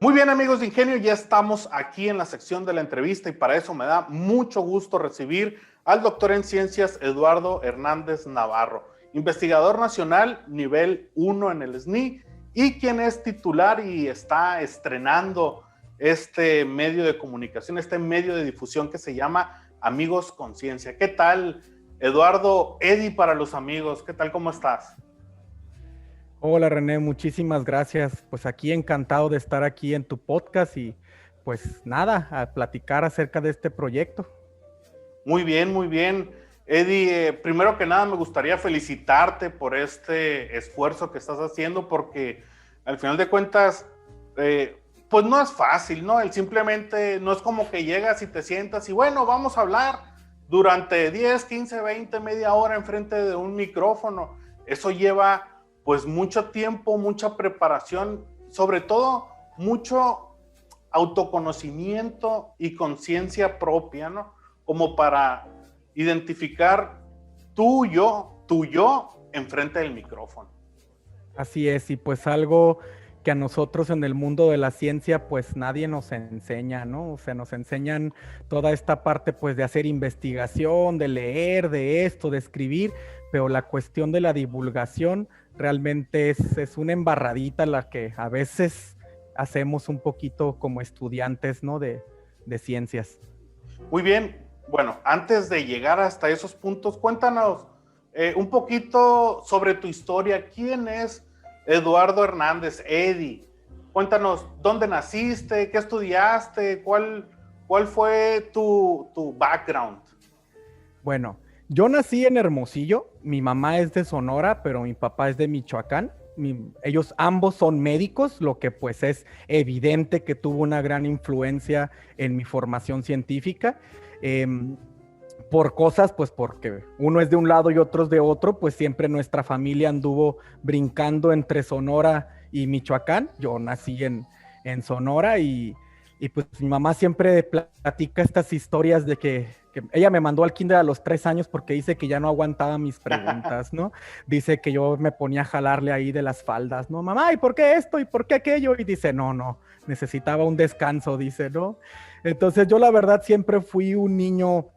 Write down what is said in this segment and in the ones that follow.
Muy bien, amigos de Ingenio, ya estamos aquí en la sección de la entrevista y para eso me da mucho gusto recibir al doctor en ciencias Eduardo Hernández Navarro, investigador nacional nivel 1 en el SNI y quien es titular y está estrenando este medio de comunicación, este medio de difusión que se llama Amigos Conciencia. ¿Qué tal, Eduardo? Eddie para los amigos, ¿qué tal? ¿Cómo estás? Hola René, muchísimas gracias. Pues aquí encantado de estar aquí en tu podcast y pues nada, a platicar acerca de este proyecto. Muy bien, muy bien. Eddie, primero que nada me gustaría felicitarte por este esfuerzo que estás haciendo porque al final de cuentas, pues no es fácil, ¿no? El simplemente no es como que llegas y te sientas y bueno, vamos a hablar durante 10, 15, 20, media hora enfrente de un micrófono. Eso lleva pues mucho tiempo, mucha preparación, sobre todo mucho autoconocimiento y conciencia propia, ¿no? Como para identificar tu yo enfrente del micrófono. Así es, y pues algo que a nosotros en el mundo de la ciencia pues nadie nos enseña, ¿no? O sea, nos enseñan toda esta parte pues de hacer investigación, de leer, de esto, de escribir, pero la cuestión de la divulgación realmente es una embarradita la que a veces hacemos un poquito como estudiantes, ¿no? De ciencias. Muy bien, bueno, antes de llegar hasta esos puntos, cuéntanos un poquito sobre tu historia. ¿Quién es Eduardo Hernández, Eddie? Cuéntanos dónde naciste, qué estudiaste, cuál fue tu background. Bueno, yo nací en Hermosillo, mi mamá es de Sonora, pero mi papá es de Michoacán. Ellos ambos son médicos, lo que pues es evidente que tuvo una gran influencia en mi formación científica. Por cosas, pues porque uno es de un lado y otro es de otro, pues siempre nuestra familia anduvo brincando entre Sonora y Michoacán. Yo nací en Sonora y pues mi mamá siempre platica estas historias de que ella me mandó al kinder a los 3 años porque dice que ya no aguantaba mis preguntas, ¿no? Dice que yo me ponía a jalarle ahí de las faldas, ¿no? Mamá, ¿y por qué esto? ¿Y por qué aquello? Y dice, no, necesitaba un descanso, dice, ¿no? Entonces yo la verdad siempre fui un niño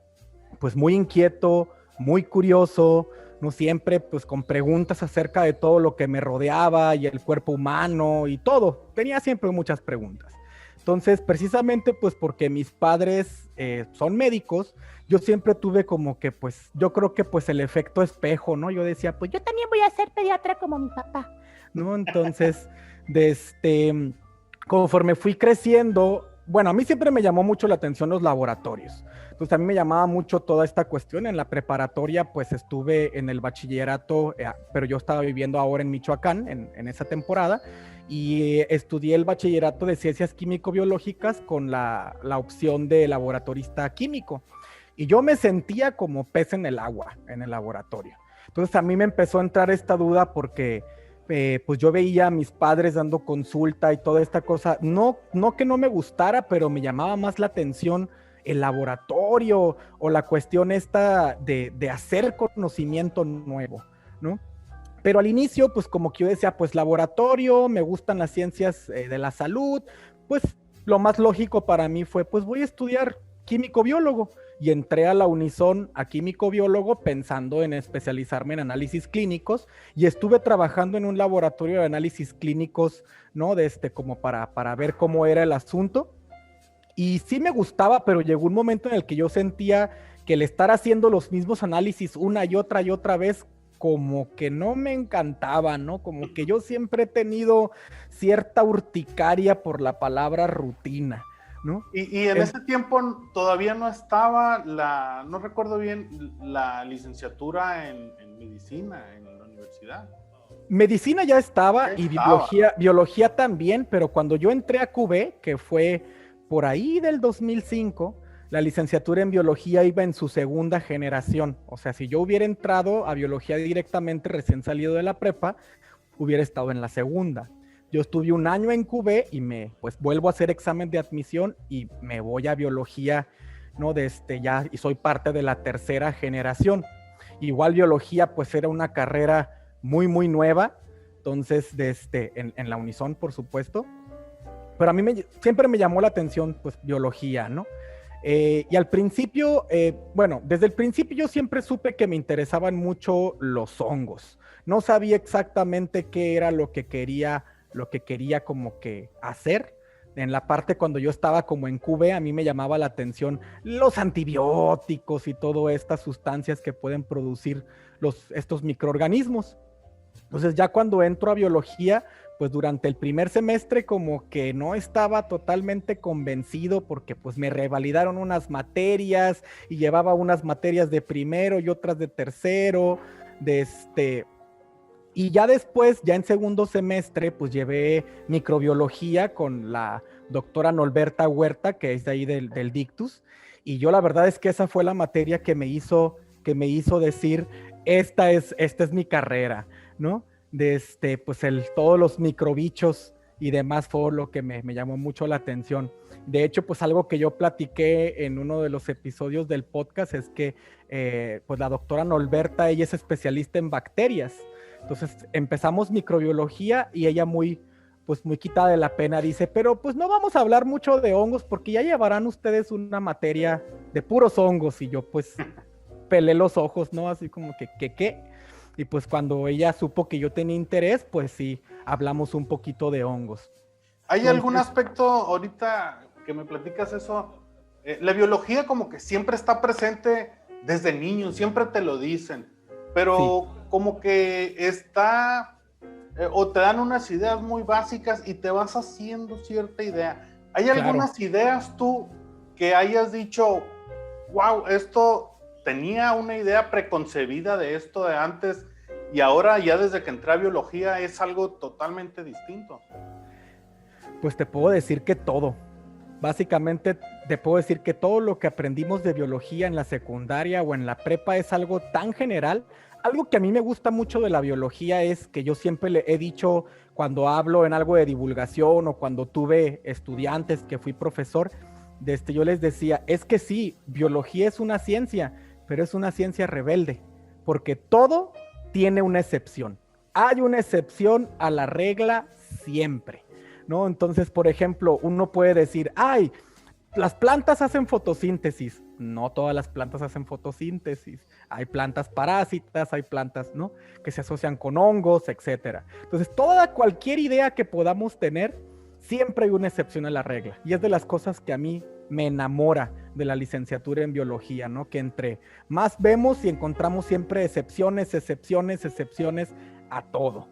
pues muy inquieto, muy curioso, no siempre pues con preguntas acerca de todo lo que me rodeaba y el cuerpo humano y todo. Tenía siempre muchas preguntas. Entonces, precisamente pues porque mis padres son médicos, yo siempre tuve como que pues, yo creo que pues el efecto espejo, ¿no? Yo decía, pues yo también voy a ser pediatra como mi papá, ¿no? Entonces, conforme fui creciendo, bueno, a mí siempre me llamó mucho la atención los laboratorios. Entonces a mí me llamaba mucho toda esta cuestión. En la preparatoria pues estuve en el bachillerato, pero yo estaba viviendo ahora en Michoacán en esa temporada y estudié el bachillerato de ciencias químico-biológicas con la opción de laboratorista químico. Y yo me sentía como pez en el agua en el laboratorio. Entonces a mí me empezó a entrar esta duda porque pues yo veía a mis padres dando consulta y toda esta cosa, no que no me gustara, pero me llamaba más la atención el laboratorio o la cuestión esta de hacer conocimiento nuevo, ¿no? Pero al inicio, pues como que yo decía, pues laboratorio, me gustan las ciencias de la salud, pues lo más lógico para mí fue, pues voy a estudiar químico-biólogo. Y entré a la Unison a químico-biólogo pensando en especializarme en análisis clínicos y estuve trabajando en un laboratorio de análisis clínicos, ¿no? Como para ver cómo era el asunto. Y sí me gustaba, pero llegó un momento en el que yo sentía que el estar haciendo los mismos análisis una y otra vez, como que no me encantaba, ¿no? Como que yo siempre he tenido cierta urticaria por la palabra rutina, ¿no? Y en ese tiempo todavía no estaba no recuerdo bien, la licenciatura en medicina en la universidad. Medicina ya estaba y biología también, pero cuando yo entré a QB, que fue por ahí del 2005, la licenciatura en biología iba en su segunda generación. O sea, si yo hubiera entrado a biología directamente recién salido de la prepa, hubiera estado en la segunda. Yo estuve un año en QB y pues vuelvo a hacer examen de admisión y me voy a biología ¿no? Ya, y soy parte de la tercera generación. Igual biología, pues era una carrera muy, muy nueva, entonces, en la Unison, por supuesto. Pero a mí siempre me llamó la atención, pues, biología, ¿no? Y al principio, bueno, desde el principio yo siempre supe que me interesaban mucho los hongos. No sabía exactamente qué era lo que quería como que hacer. En la parte cuando yo estaba como en QV, a mí me llamaba la atención los antibióticos y todas estas sustancias que pueden producir estos microorganismos. Entonces ya cuando entro a biología, pues durante el primer semestre como que no estaba totalmente convencido porque pues me revalidaron unas materias y llevaba unas materias de primero y otras de tercero, y ya después, ya en segundo semestre, pues llevé microbiología con la doctora Norberta Huerta, que es de ahí del Dictus, y yo la verdad es que esa fue la materia que me hizo decir, esta es mi carrera, ¿no? Pues todos los microbichos y demás fue lo que me llamó mucho la atención. De hecho, pues algo que yo platiqué en uno de los episodios del podcast es que pues la doctora Norberta, ella es especialista en bacterias. Entonces empezamos microbiología y ella muy quitada de la pena dice, pero pues no vamos a hablar mucho de hongos porque ya llevarán ustedes una materia de puros hongos. Y yo pues pelé los ojos, ¿no? Así como que, ¿qué? Y pues cuando ella supo que yo tenía interés, pues sí, hablamos un poquito de hongos. ¿Hay algún aspecto ahorita que me platicas eso? La biología como que siempre está presente desde niño, siempre te lo dicen, pero sí, como que está, o te dan unas ideas muy básicas y te vas haciendo cierta idea. ¿Hay algunas ideas tú que hayas dicho, wow, esto tenía una idea preconcebida de esto de antes y ahora ya desde que entré a biología es algo totalmente distinto? Pues te puedo decir que todo. Básicamente te puedo decir que todo lo que aprendimos de biología en la secundaria o en la prepa es algo tan general. Algo que a mí me gusta mucho de la biología es que yo siempre le he dicho cuando hablo en algo de divulgación o cuando tuve estudiantes que fui profesor, yo les decía, es que sí, biología es una ciencia, pero es una ciencia rebelde, porque todo tiene una excepción. Hay una excepción a la regla siempre, ¿no? Entonces, por ejemplo, uno puede decir, ay, las plantas hacen fotosíntesis. No todas las plantas hacen fotosíntesis. Hay plantas parásitas, hay plantas, ¿no?, que se asocian con hongos, etcétera. Entonces, cualquier idea que podamos tener, siempre hay una excepción a la regla. Y es de las cosas que a mí me enamora de la licenciatura en biología, ¿no? Que entre más vemos y encontramos siempre excepciones a todo.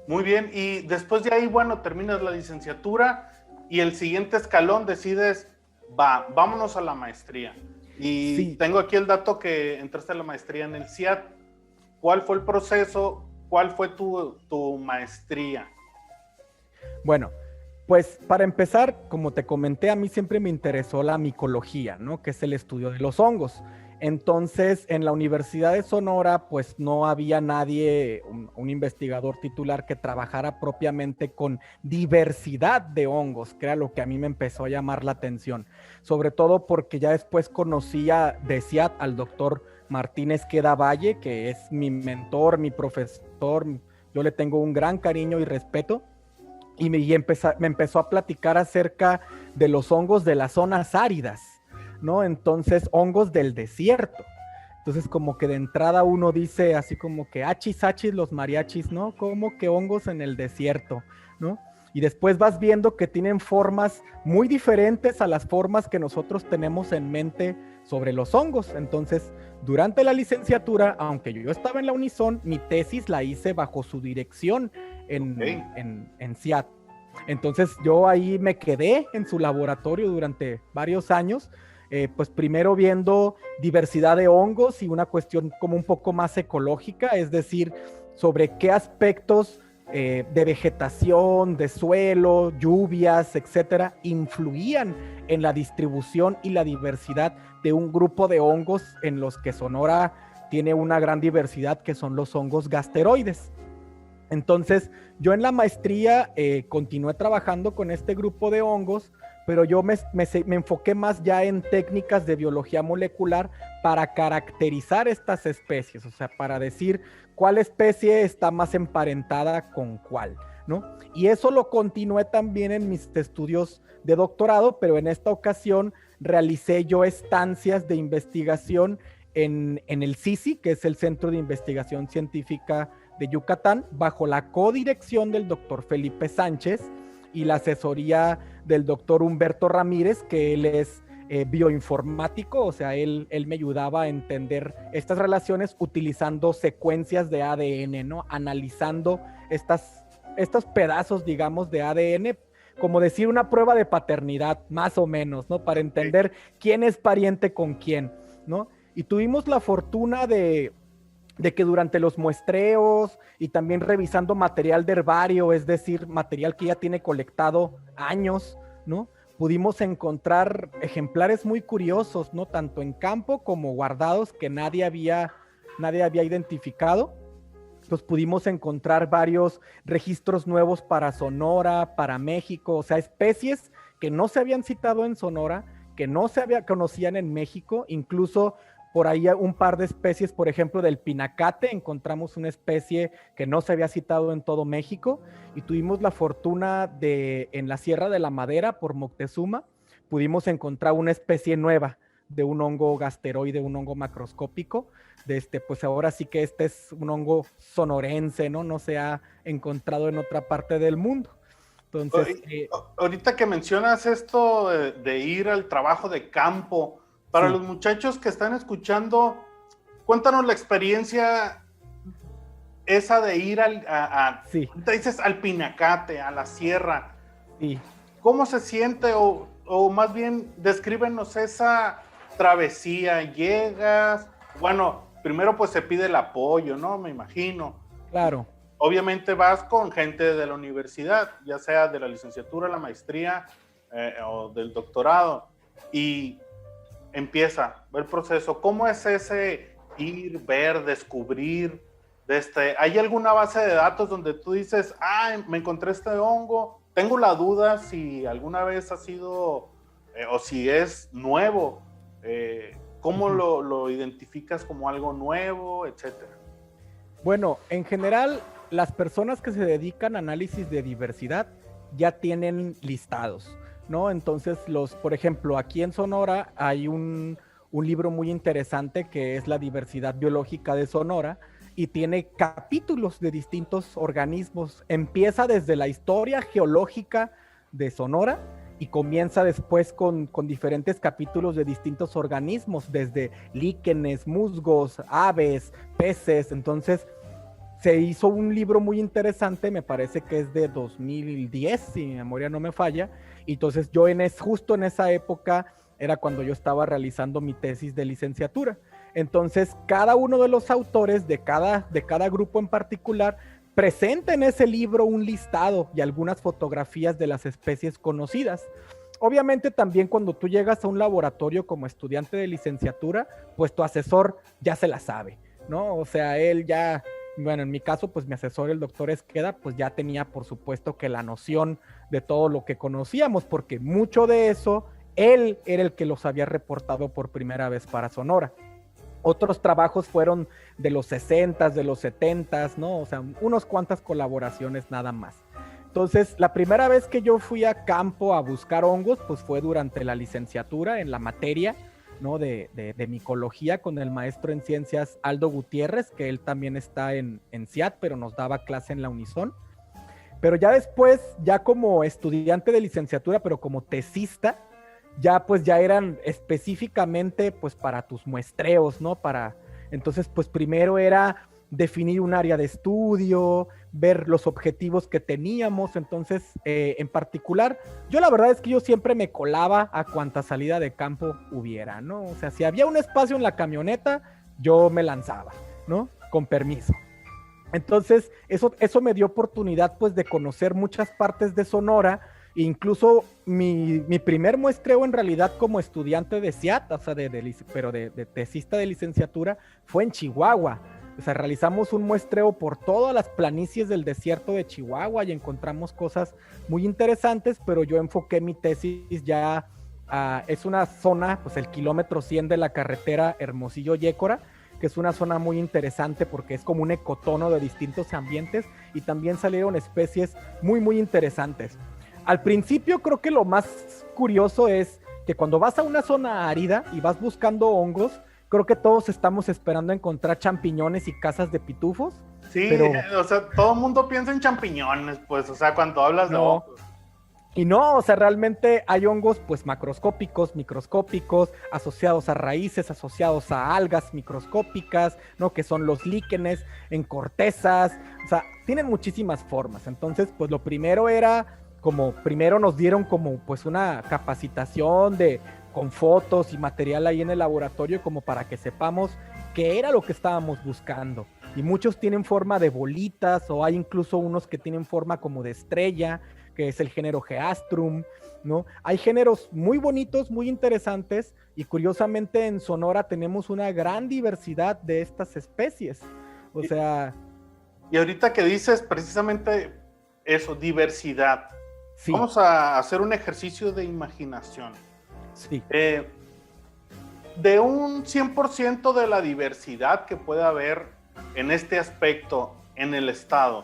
Muy bien, y después de ahí, bueno, terminas la licenciatura y el siguiente escalón decides, vámonos a la maestría. Y sí, tengo aquí el dato que entraste a la maestría en el CIAT. ¿Cuál fue el proceso? ¿Cuál fue tu maestría? Bueno, pues para empezar, como te comenté, a mí siempre me interesó la micología, ¿no?, que es el estudio de los hongos. Entonces, en la Universidad de Sonora, pues no había nadie, un investigador titular que trabajara propiamente con diversidad de hongos, que era lo que a mí me empezó a llamar la atención. Sobre todo porque ya después conocía de CIAT al doctor Martínez Queda Valle, que es mi mentor, mi profesor. Yo le tengo un gran cariño y respeto. Y me empezó a platicar acerca de los hongos de las zonas áridas, ¿no? Entonces, hongos del desierto. Entonces, como que de entrada uno dice así como que achis, los mariachis, ¿no? Como que hongos en el desierto, ¿no? Y después vas viendo que tienen formas muy diferentes a las formas que nosotros tenemos en mente sobre los hongos. Entonces, durante la licenciatura, aunque yo estaba en la Unison, mi tesis la hice bajo su dirección en CIAT. Entonces, yo ahí me quedé en su laboratorio durante varios años, pues primero viendo diversidad de hongos y una cuestión como un poco más ecológica, es decir, sobre qué aspectos de vegetación, de suelo, lluvias, etcétera, influían en la distribución y la diversidad de un grupo de hongos en los que Sonora tiene una gran diversidad, que son los hongos gasteroides. Entonces, yo en la maestría continué trabajando con este grupo de hongos, pero yo me enfoqué más ya en técnicas de biología molecular para caracterizar estas especies, o sea, para decir cuál especie está más emparentada con cuál, ¿no? Y eso lo continué también en mis estudios de doctorado, pero en esta ocasión realicé yo estancias de investigación en el CICI, que es el Centro de Investigación Científica de Yucatán, bajo la codirección del doctor Felipe Sánchez y la asesoría del doctor Humberto Ramírez, que él es bioinformático, o sea, él me ayudaba a entender estas relaciones utilizando secuencias de ADN, ¿no? Analizando estos pedazos, digamos, de ADN, como decir una prueba de paternidad, más o menos, ¿no? Para entender quién es pariente con quién, ¿no? Y tuvimos la fortuna de que durante los muestreos y también revisando material de herbario, es decir, material que ya tiene colectado años, ¿no? Pudimos encontrar ejemplares muy curiosos, ¿no? Tanto en campo como guardados que nadie había identificado. Entonces pudimos encontrar varios registros nuevos para Sonora, para México, o sea, especies que no se habían citado en Sonora, que no se conocían en México, incluso por ahí un par de especies, por ejemplo, del pinacate, encontramos una especie que no se había citado en todo México, y tuvimos la fortuna de, en la Sierra de la Madera, por Moctezuma, pudimos encontrar una especie nueva de un hongo gasteroide, un hongo macroscópico, pues ahora sí que este es un hongo sonorense, ¿no? No se ha encontrado en otra parte del mundo. Entonces, ahorita que mencionas esto de ir al trabajo de campo, para los muchachos que están escuchando, cuéntanos la experiencia esa de ir ahorita dices al pinacate, a la sierra. Sí. ¿Cómo se siente? O más bien, descríbenos esa travesía. Llegas, bueno, primero pues se pide el apoyo, ¿no? Me imagino. Claro. Obviamente vas con gente de la universidad, ya sea de la licenciatura, la maestría o del doctorado, y empieza el proceso. ¿Cómo es ese ir, ver, descubrir? ¿Hay alguna base de datos donde tú dices, me encontré este hongo, tengo la duda si alguna vez ha sido o si es nuevo? ¿Cómo lo identificas como algo nuevo, etcétera? Bueno, en general, las personas que se dedican a análisis de diversidad ya tienen listados, ¿no? Entonces, por ejemplo, aquí en Sonora hay un libro muy interesante que es La diversidad biológica de Sonora, y tiene capítulos de distintos organismos. Empieza desde la historia geológica de Sonora y comienza después con diferentes capítulos de distintos organismos, desde líquenes, musgos, aves, peces. Entonces, se hizo un libro muy interesante, me parece que es de 2010, si mi memoria no me falla. Y entonces yo justo en esa época era cuando yo estaba realizando mi tesis de licenciatura. Entonces, cada uno de los autores de cada grupo en particular presenta en ese libro un listado y algunas fotografías de las especies conocidas. Obviamente también cuando tú llegas a un laboratorio como estudiante de licenciatura, pues tu asesor ya se la sabe, ¿no? O sea, él ya, bueno, en mi caso, pues mi asesor, el doctor Esqueda, pues ya tenía por supuesto que la noción de todo lo que conocíamos, porque mucho de eso, él era el que los había reportado por primera vez para Sonora. Otros trabajos fueron de los 60s, de los 70s, ¿no? O sea, unas cuantas colaboraciones nada más. Entonces, la primera vez que yo fui a campo a buscar hongos, pues fue durante la licenciatura en la materia, ¿no? de micología con el maestro en ciencias Aldo Gutiérrez, que él también está en CIAT, pero nos daba clase en la Unison. Pero ya después, ya como estudiante de licenciatura, pero como tesista, ya eran específicamente pues para tus muestreos, ¿no? Entonces pues primero era definir un área de estudio, ver los objetivos que teníamos. Entonces en particular, yo la verdad es que yo siempre me colaba a cuanta salida de campo hubiera, ¿no? O sea, si había un espacio en la camioneta, yo me lanzaba, ¿no? Con permiso. Entonces eso me dio oportunidad pues de conocer muchas partes de Sonora. Incluso mi primer muestreo en realidad como estudiante de CIAT, o sea, pero de tesista de licenciatura, fue en Chihuahua, O sea, realizamos un muestreo por todas las planicies del desierto de Chihuahua y encontramos cosas muy interesantes, pero yo enfoqué mi tesis ya, es una zona, pues el kilómetro 100 de la carretera Hermosillo-Yécora, que es una zona muy interesante porque es como un ecotono de distintos ambientes y también salieron especies muy, muy interesantes. Al principio creo que lo más curioso es que cuando vas a una zona árida y vas buscando hongos, creo que todos estamos esperando encontrar champiñones y casas de pitufos. Sí, pero o sea, todo el mundo piensa en champiñones, pues, o sea, cuando hablas de no. hongos. Y no, o sea, realmente hay hongos pues macroscópicos, microscópicos, asociados a raíces, asociados a algas microscópicas, ¿no? Que son los líquenes, en cortezas, o sea, tienen muchísimas formas. Entonces, pues lo primero era primero nos dieron como pues una capacitación con fotos y material ahí en el laboratorio como para que sepamos qué era lo que estábamos buscando. Y muchos tienen forma de bolitas o hay incluso unos que tienen forma como de estrella, que es el género Geastrum, ¿no? Hay géneros muy bonitos, muy interesantes y curiosamente en Sonora tenemos una gran diversidad de estas especies. O sea... Y ahorita que dices precisamente eso, diversidad. Sí. Vamos a hacer un ejercicio de imaginación. Sí. De un 100% de la diversidad que puede haber en este aspecto en el estado,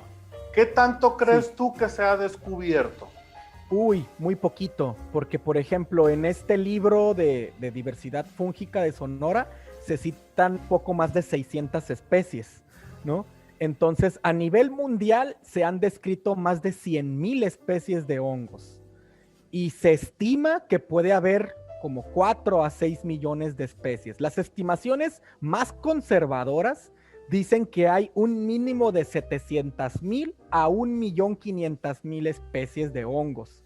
¿qué tanto crees tú que se ha descubierto? Uy, muy poquito, porque por ejemplo en este libro de diversidad fúngica de Sonora se citan poco más de 600 especies, ¿no? Entonces a nivel mundial se han descrito más de 100,000 especies de hongos y se estima que puede haber como 4 a 6 millones de especies. Las estimaciones más conservadoras dicen que hay un mínimo de 700,000 a 1,500,000 especies de hongos.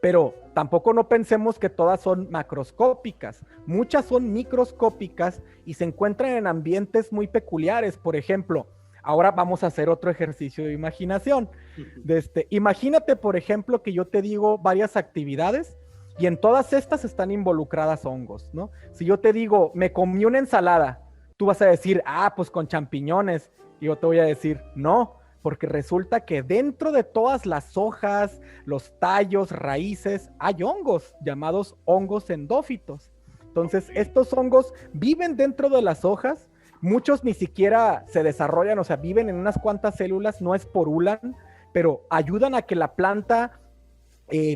Pero tampoco no pensemos que todas son macroscópicas. Muchas son microscópicas y se encuentran en ambientes muy peculiares. Por ejemplo, ahora vamos a hacer otro ejercicio de imaginación. Imagínate, por ejemplo, que yo te digo varias actividades y en todas estas están involucradas hongos, ¿no? Si yo te digo, me comí una ensalada, tú vas a decir, pues con champiñones. Y yo te voy a decir, no, porque resulta que dentro de todas las hojas, los tallos, raíces, hay hongos llamados hongos endófitos. Entonces, estos hongos viven dentro de las hojas, muchos ni siquiera se desarrollan, o sea, viven en unas cuantas células, no esporulan, pero ayudan a que la planta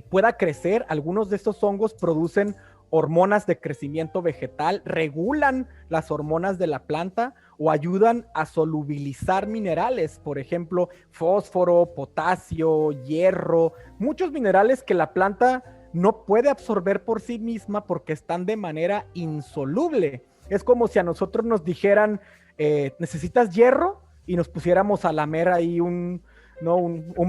pueda crecer. Algunos de estos hongos producen hormonas de crecimiento vegetal, regulan las hormonas de la planta o ayudan a solubilizar minerales, por ejemplo, fósforo, potasio, hierro, muchos minerales que la planta no puede absorber por sí misma porque están de manera insoluble. Es como si a nosotros nos dijeran, ¿necesitas hierro? Y nos pusiéramos a lamer ahí un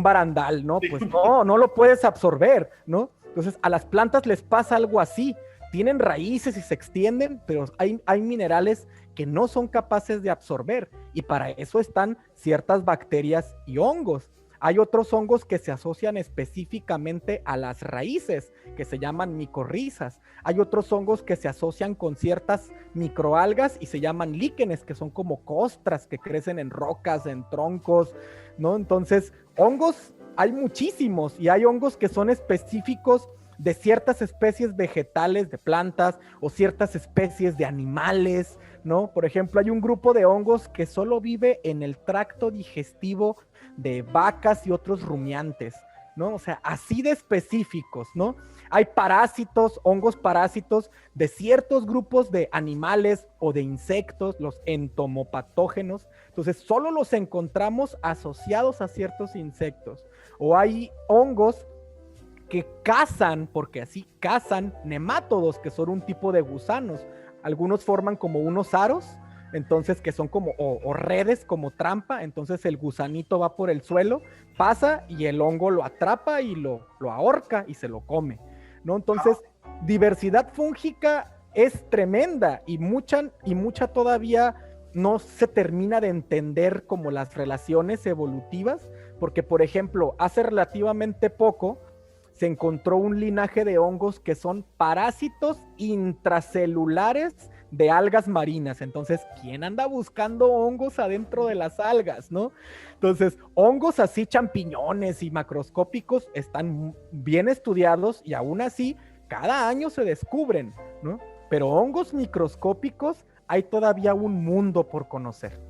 barandal, ¿no? Pues no lo puedes absorber, ¿no? Entonces a las plantas les pasa algo así. Tienen raíces y se extienden, pero hay minerales que no son capaces de absorber y para eso están ciertas bacterias y hongos. Hay otros hongos que se asocian específicamente a las raíces, que se llaman micorrizas. Hay otros hongos que se asocian con ciertas microalgas y se llaman líquenes, que son como costras que crecen en rocas, en troncos, ¿no? Entonces, hongos hay muchísimos y hay hongos que son específicos de ciertas especies vegetales, de plantas o ciertas especies de animales, ¿no? Por ejemplo, hay un grupo de hongos que solo vive en el tracto digestivo de vacas y otros rumiantes, ¿no? O sea, así de específicos, ¿no? Hay parásitos, hongos parásitos de ciertos grupos de animales o de insectos, los entomopatógenos. Entonces, solo los encontramos asociados a ciertos insectos. O hay hongos que cazan, porque así cazan nemátodos, que son un tipo de gusanos. Algunos forman como unos aros, entonces que son como o redes como trampa, entonces el gusanito va por el suelo, pasa y el hongo lo atrapa y lo ahorca y se lo come, ¿no? Entonces, diversidad fúngica es tremenda y mucha todavía no se termina de entender como las relaciones evolutivas, porque por ejemplo, hace relativamente poco se encontró un linaje de hongos que son parásitos intracelulares de algas marinas. Entonces, ¿quién anda buscando hongos adentro de las algas, no? Entonces, hongos así, champiñones y macroscópicos están bien estudiados y aún así, cada año se descubren, ¿no? Pero hongos microscópicos hay todavía un mundo por conocer.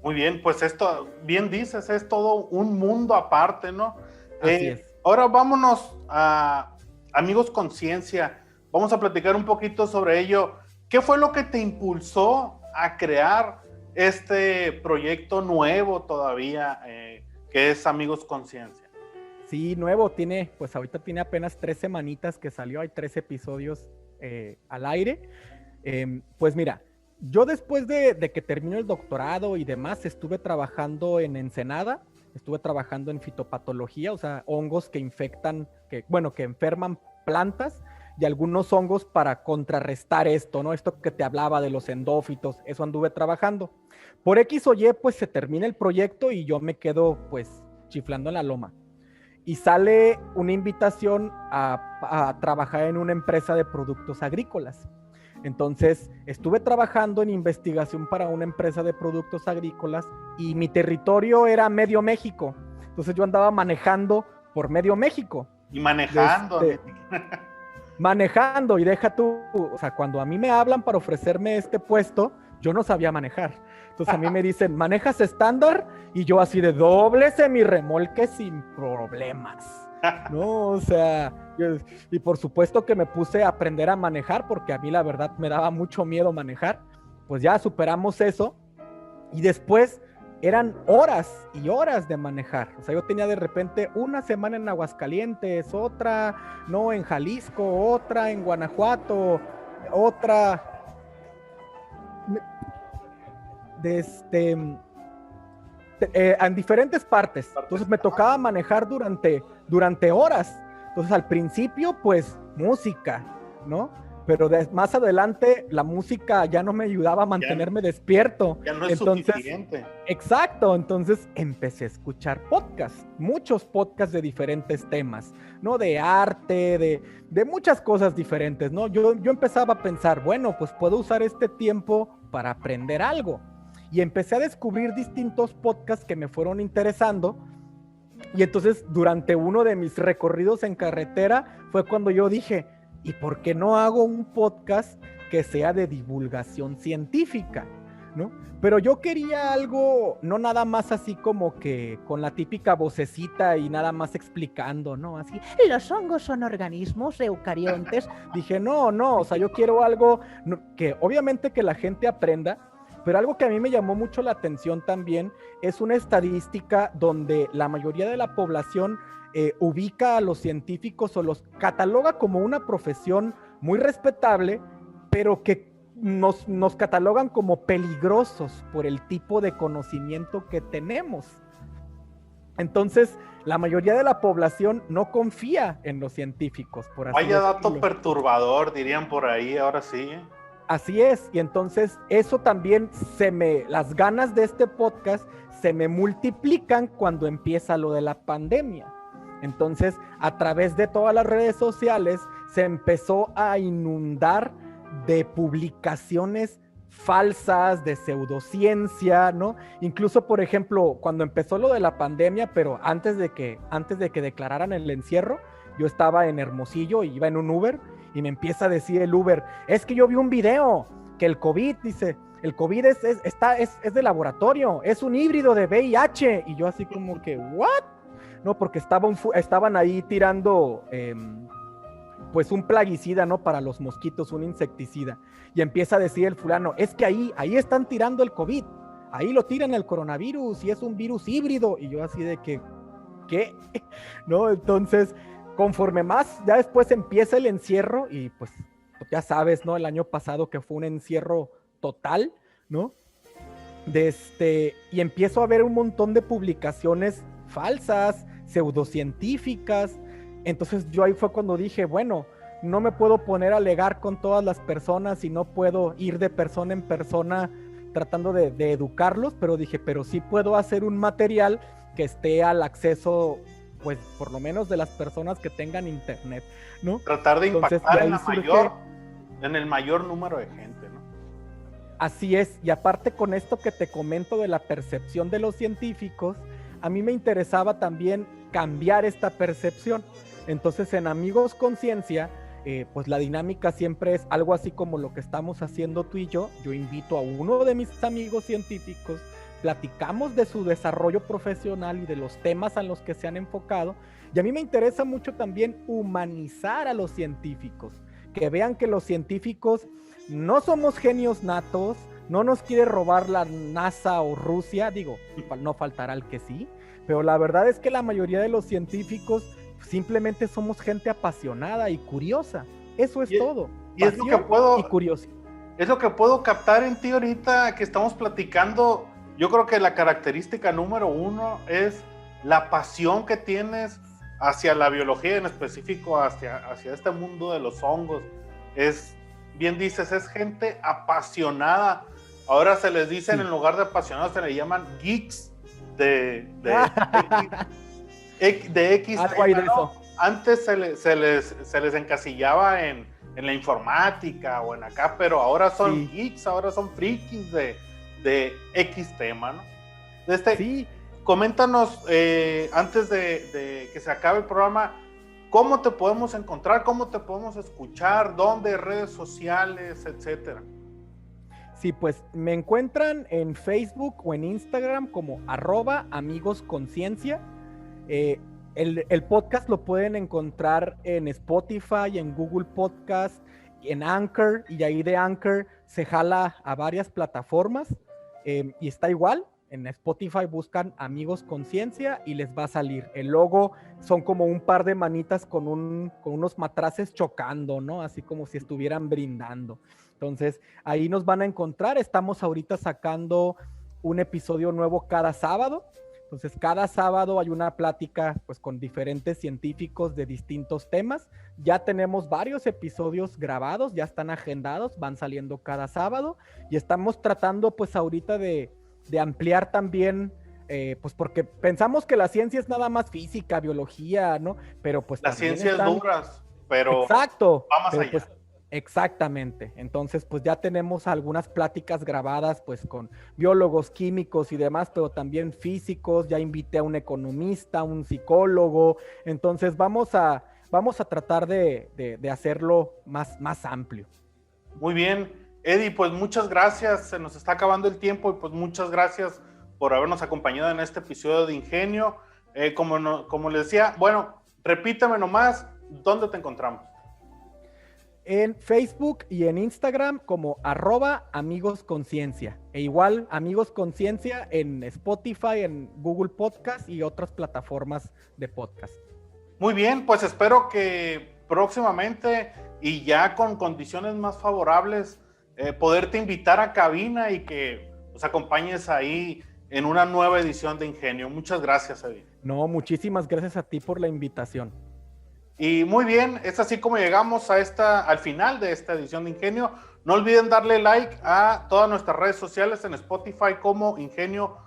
Muy bien, pues esto, bien dices, es todo un mundo aparte, ¿no? Así es. Ahora vámonos a Amigos Conciencia. Vamos a platicar un poquito sobre ello. ¿Qué fue lo que te impulsó a crear este proyecto nuevo todavía, que es Amigos Conciencia? Sí, nuevo, pues ahorita tiene apenas 3 semanitas que salió, hay 3 episodios al aire. Pues mira, yo después de que terminó el doctorado y demás, estuve trabajando en Ensenada, estuve trabajando en fitopatología, o sea, hongos que infectan, que enferman plantas, y algunos hongos para contrarrestar esto, ¿no? Esto que te hablaba de los endófitos, eso anduve trabajando. Por X o Y, pues se termina el proyecto y yo me quedo, pues, chiflando en la loma. Y sale una invitación a trabajar en una empresa de productos agrícolas. Entonces, estuve trabajando en investigación para una empresa de productos agrícolas y mi territorio era medio México. Entonces, yo andaba manejando por medio México. Y manejando. Manejando, y deja tú, o sea, cuando a mí me hablan para ofrecerme este puesto, yo no sabía manejar. Entonces, a mí me dicen, ¿manejas estándar? Y yo así de doble semirremolque sin problemas. No, o sea, y por supuesto que me puse a aprender a manejar porque a mí la verdad me daba mucho miedo manejar. Pues ya superamos eso y después eran horas y horas de manejar. O sea, yo tenía de repente una semana en Aguascalientes, otra, no, en Jalisco, otra en Guanajuato, otra en diferentes partes. Entonces me tocaba manejar durante horas. Entonces al principio pues música, ¿no? Pero más adelante la música ya no me ayudaba a mantenerme despierto. Ya no es suficiente. Exacto, entonces empecé a escuchar podcasts, muchos podcasts de diferentes temas, ¿no? De arte, de muchas cosas diferentes, ¿no? Yo empezaba a pensar, bueno, pues puedo usar este tiempo para aprender algo. Y empecé a descubrir distintos podcasts que me fueron interesando. Y entonces, durante uno de mis recorridos en carretera, fue cuando yo dije, ¿y por qué no hago un podcast que sea de divulgación científica? ¿No? Pero yo quería algo, no nada más así como que con la típica vocecita y nada más explicando, ¿no? Así, los hongos son organismos eucariontes. Dije, no, o sea, yo quiero algo que obviamente que la gente aprenda. Pero algo que a mí me llamó mucho la atención también es una estadística donde la mayoría de la población ubica a los científicos o los cataloga como una profesión muy respetable, pero que nos catalogan como peligrosos por el tipo de conocimiento que tenemos. Entonces, la mayoría de la población no confía en los científicos, por así decirlo. Vaya dato perturbador, dirían por ahí, ahora sí. Así es, y entonces eso también las ganas de este podcast se me multiplican cuando empieza lo de la pandemia. Entonces, a través de todas las redes sociales se empezó a inundar de publicaciones falsas, de pseudociencia, ¿no? Incluso, por ejemplo, cuando empezó lo de la pandemia, pero antes de que declararan el encierro, yo estaba en Hermosillo y iba en un Uber y me empieza a decir el Uber, es que yo vi un video que el COVID, dice, el COVID es de laboratorio, es un híbrido de VIH. Y yo así como que, ¿what? No, porque estaban ahí tirando pues un plaguicida, ¿no? Para los mosquitos, un insecticida. Y empieza a decir el fulano, es que ahí están tirando el COVID, ahí lo tiran el coronavirus y es un virus híbrido. Y yo así de que, ¿qué? ¿No? Entonces, conforme más, ya después empieza el encierro y pues ya sabes, ¿no? El año pasado que fue un encierro total, ¿no? Y empiezo a ver un montón de publicaciones falsas, pseudocientíficas. Entonces yo ahí fue cuando dije, bueno, no me puedo poner a alegar con todas las personas y no puedo ir de persona en persona tratando de educarlos, pero dije, pero sí puedo hacer un material que esté al acceso, pues por lo menos de las personas que tengan internet, ¿no? Tratar de impactar en el mayor número de gente, ¿no? Así es, y aparte con esto que te comento de la percepción de los científicos, a mí me interesaba también cambiar esta percepción. Entonces en Amigos Conciencia, pues la dinámica siempre es algo así como lo que estamos haciendo tú y yo. Yo invito a uno de mis amigos científicos, platicamos de su desarrollo profesional y de los temas a los que se han enfocado, y a mí me interesa mucho también humanizar a los científicos, que vean que los científicos no somos genios natos, no nos quiere robar la NASA o Rusia, digo, no faltará el que sí, pero la verdad es que la mayoría de los científicos simplemente somos gente apasionada y curiosa. Eso es todo. Y es lo que puedo, y curiosidad. Es lo que puedo captar en ti ahorita que estamos platicando. Yo creo que la característica número uno es la pasión que tienes hacia la biología, en específico hacia este mundo de los hongos. Es, bien dices, es gente apasionada. Ahora se les dicen, en lugar de apasionados, se les llaman geeks de X. Algo hay de eso. Antes se les encasillaba en la informática o en acá, pero ahora son geeks, ahora son frikis de X tema, ¿no? Sí. Coméntanos, antes de que se acabe el programa, ¿cómo te podemos encontrar? ¿Cómo te podemos escuchar? ¿Dónde? ¿Redes sociales? Etcétera. Sí, pues me encuentran en Facebook o en Instagram como @amigosconciencia. El podcast lo pueden encontrar en Spotify, en Google Podcast, en Anchor, y ahí de Anchor se jala a varias plataformas, y está igual. En Spotify buscan Amigos Conciencia y les va a salir. El logo son como un par de manitas con unos matraces chocando, ¿no? Así como si estuvieran brindando. Entonces, ahí nos van a encontrar. Estamos ahorita sacando un episodio nuevo cada sábado. Entonces, cada sábado hay una plática pues con diferentes científicos de distintos temas. Ya tenemos varios episodios grabados, ya están agendados, van saliendo cada sábado, y estamos tratando pues ahorita de ampliar también, pues porque pensamos que la ciencia es nada más física, biología, ¿no? Pero pues las ciencias duras, pero exacto, va más allá. Pues, exactamente. Entonces, pues ya tenemos algunas pláticas grabadas pues con biólogos, químicos y demás, pero también físicos. Ya invité a un economista, un psicólogo. Entonces vamos a tratar de hacerlo más amplio. Muy bien. Eddie, pues muchas gracias, se nos está acabando el tiempo, y pues muchas gracias por habernos acompañado en este episodio de Ingenio. Como les decía, bueno, repítame nomás, ¿dónde te encontramos? En Facebook y en Instagram como @amigosconciencia, e igual Amigos Conciencia en Spotify, en Google Podcast y otras plataformas de podcast. Muy bien, pues espero que próximamente y ya con condiciones más favorables, poderte invitar a cabina y que nos acompañes ahí en una nueva edición de Ingenio. Muchas gracias, Eddie. No, muchísimas gracias a ti por la invitación. Y muy bien, es así como llegamos al final de esta edición de Ingenio. No olviden darle like a todas nuestras redes sociales, en Spotify como Ingenio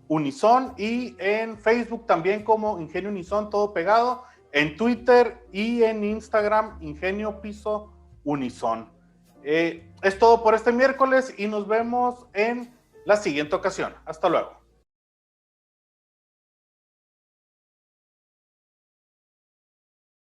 Unison, y en Facebook también como Ingenio Unison, todo pegado, en Twitter y en Instagram Ingenio Piso Unison. Es todo por este miércoles y nos vemos en la siguiente ocasión. Hasta luego.